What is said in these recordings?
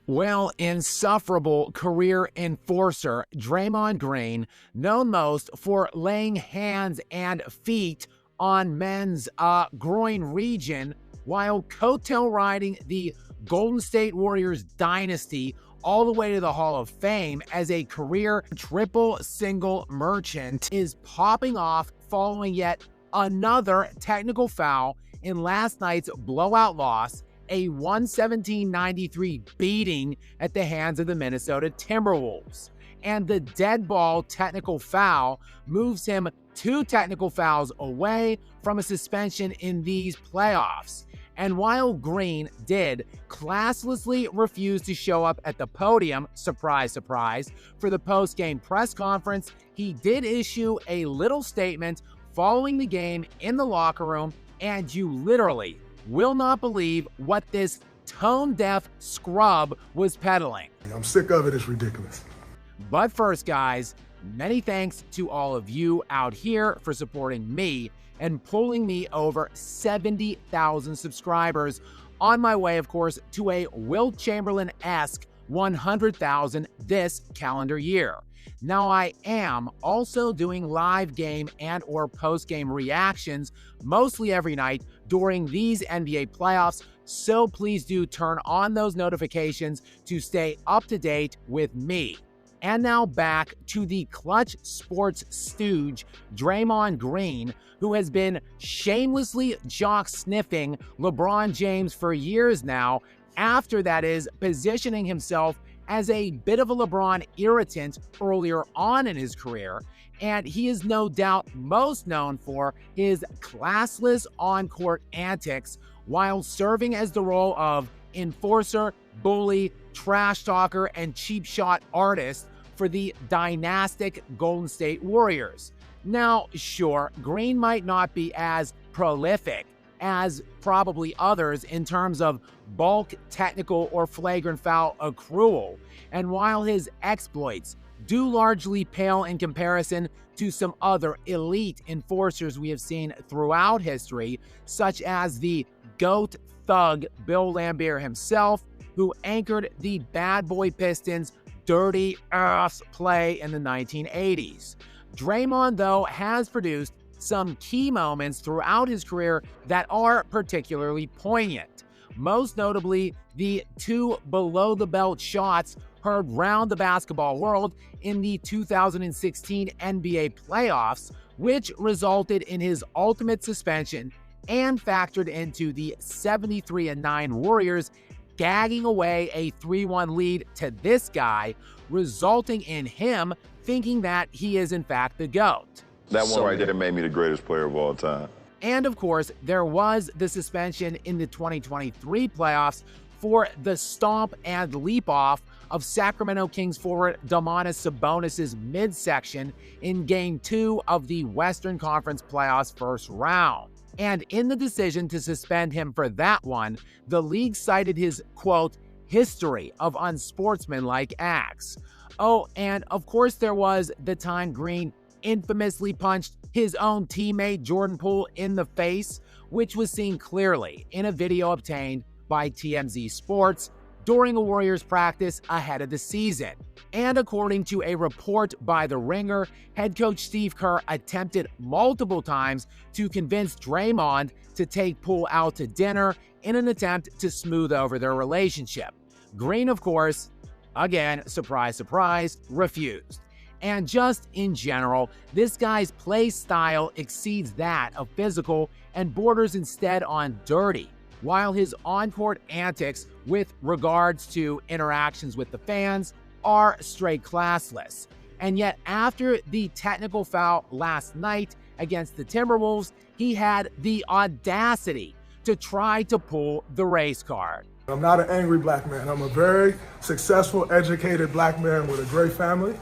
Well, insufferable career enforcer Draymond Green, known most for laying hands and feet on men's groin region while coattail riding the Golden State Warriors dynasty all the way to the Hall of Fame as a career triple single merchant, is popping off following yet another technical foul in last night's blowout loss, a 117-93 beating at the hands of the Minnesota Timberwolves. And the dead ball technical foul moves him 2 technical fouls away from a suspension in these playoffs. And while Green did classlessly refuse to show up at the podium, surprise, surprise, for the post-game press conference, he did issue a little statement following the game in the locker room, and you literally will not believe what this tone-deaf scrub was peddling. I'm sick of it. It's ridiculous. But first, guys, many thanks to all of you out here for supporting me and pulling me over 70,000 subscribers on my way, of course, to a Wilt Chamberlain-esque 100,000 this calendar year. Now, I am also doing live game and or post-game reactions mostly every night during these NBA playoffs, so please do turn on those notifications to stay up to date with me. And now back to the Clutch Sports stooge, Draymond Green, who has been shamelessly jock-sniffing LeBron James for years now, after that is positioning himself as a bit of a LeBron irritant earlier on in his career, and he is no doubt most known for his classless on-court antics while serving as the role of enforcer, bully, trash talker, and cheap shot artist for the dynastic Golden State Warriors. Now, sure, Green might not be as prolific as probably others in terms of bulk technical or flagrant foul accrual, and while his exploits do largely pale in comparison to some other elite enforcers we have seen throughout history, such as the GOAT thug Bill Laimbeer himself, who anchored the Bad Boy Pistons' dirty ass play in the 1980s. Draymond, though, has produced some key moments throughout his career that are particularly poignant. Most notably, the 2 below-the-belt shots heard round the basketball world in the 2016 NBA playoffs, which resulted in his ultimate suspension and factored into the 73-9 Warriors gagging away a 3-1 lead to this guy, resulting in him thinking that he is in fact the GOAT. That one right there made me the greatest player of all time. And of course, there was the suspension in the 2023 playoffs for the stomp and leap off of Sacramento Kings forward Domantas Sabonis' midsection in Game 2 of the Western Conference playoffs first round. And in the decision to suspend him for that one, the league cited his, quote, history of unsportsmanlike acts. Oh, and of course there was the time Green infamously punched his own teammate Jordan Poole in the face, which was seen clearly in a video obtained by TMZ Sports during a Warriors practice ahead of the season. And according to a report by The Ringer, head coach Steve Kerr attempted multiple times to convince Draymond to take Poole out to dinner in an attempt to smooth over their relationship. Green, of course, again, surprise, surprise, refused. And just in general, this guy's play style exceeds that of physical and borders instead on dirty, while his on-court antics with regards to interactions with the fans are straight classless. And yet, after the technical foul last night against the Timberwolves, he had the audacity to try to pull the race card. I'm not an angry black man. I'm a very successful, educated black man with a great family.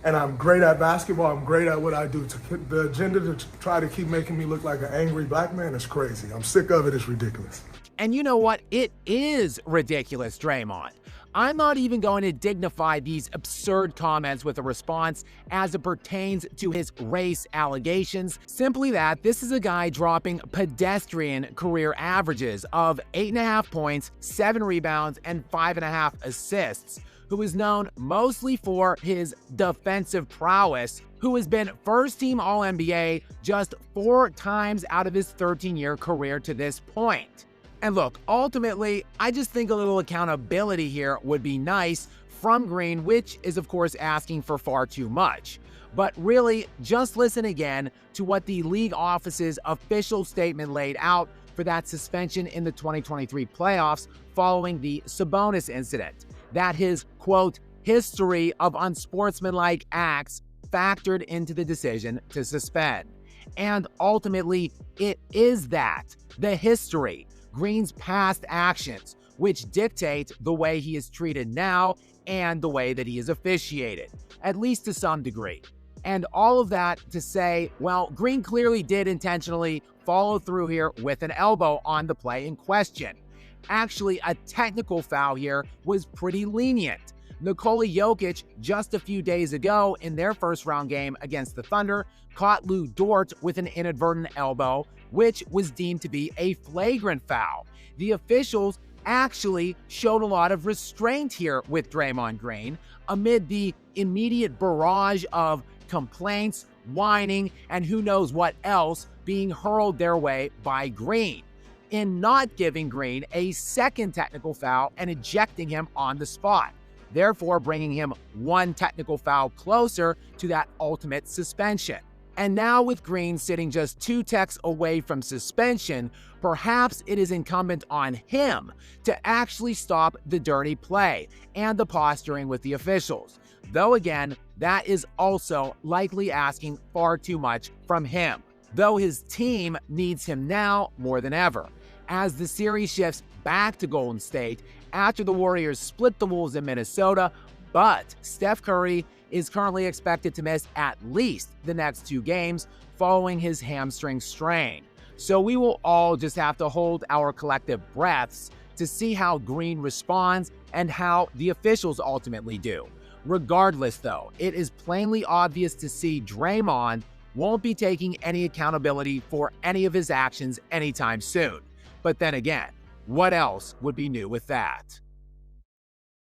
And I'm great at basketball. I'm great at what I do. The agenda to try to keep making me look like an angry black man is crazy. I'm sick of it. It's ridiculous. And you know what? It is ridiculous, Draymond. I'm not even going to dignify these absurd comments with a response as it pertains to his race allegations. Simply that this is a guy dropping pedestrian career averages of 8.5 points, 7 rebounds, and 5.5 assists, who is known mostly for his defensive prowess, who has been first-team All-NBA just 4 times out of his 13-year career to this point. And look, ultimately, I just think a little accountability here would be nice from Green, which is of course asking for far too much. But really, just listen again to what the league office's official statement laid out for that suspension in the 2023 playoffs following the Sabonis incident, that his, quote, history of unsportsmanlike acts factored into the decision to suspend. And ultimately, it is that, the history, Green's past actions, which dictate the way he is treated now and the way that he is officiated, at least to some degree. And all of that to say, well, Green clearly did intentionally follow through here with an elbow on the play in question. Actually, a technical foul here was pretty lenient. Nikola Jokic, just a few days ago in their first-round game against the Thunder, caught Lou Dort with an inadvertent elbow, which was deemed to be a flagrant foul. The officials actually showed a lot of restraint here with Draymond Green amid the immediate barrage of complaints, whining, and who knows what else being hurled their way by Green, in not giving Green a second technical foul and ejecting him on the spot, therefore bringing him one technical foul closer to that ultimate suspension. And now with Green sitting just 2 techs away from suspension, perhaps it is incumbent on him to actually stop the dirty play and the posturing with the officials. Though again, that is also likely asking far too much from him, though his team needs him now more than ever, as the series shifts back to Golden State after the Warriors split the Wolves in Minnesota. But Steph Curry is currently expected to miss at least the next 2 games following his hamstring strain. So we will all just have to hold our collective breaths to see how Green responds and how the officials ultimately do. Regardless though, it is plainly obvious to see Draymond won't be taking any accountability for any of his actions anytime soon. But then again, what else would be new with that?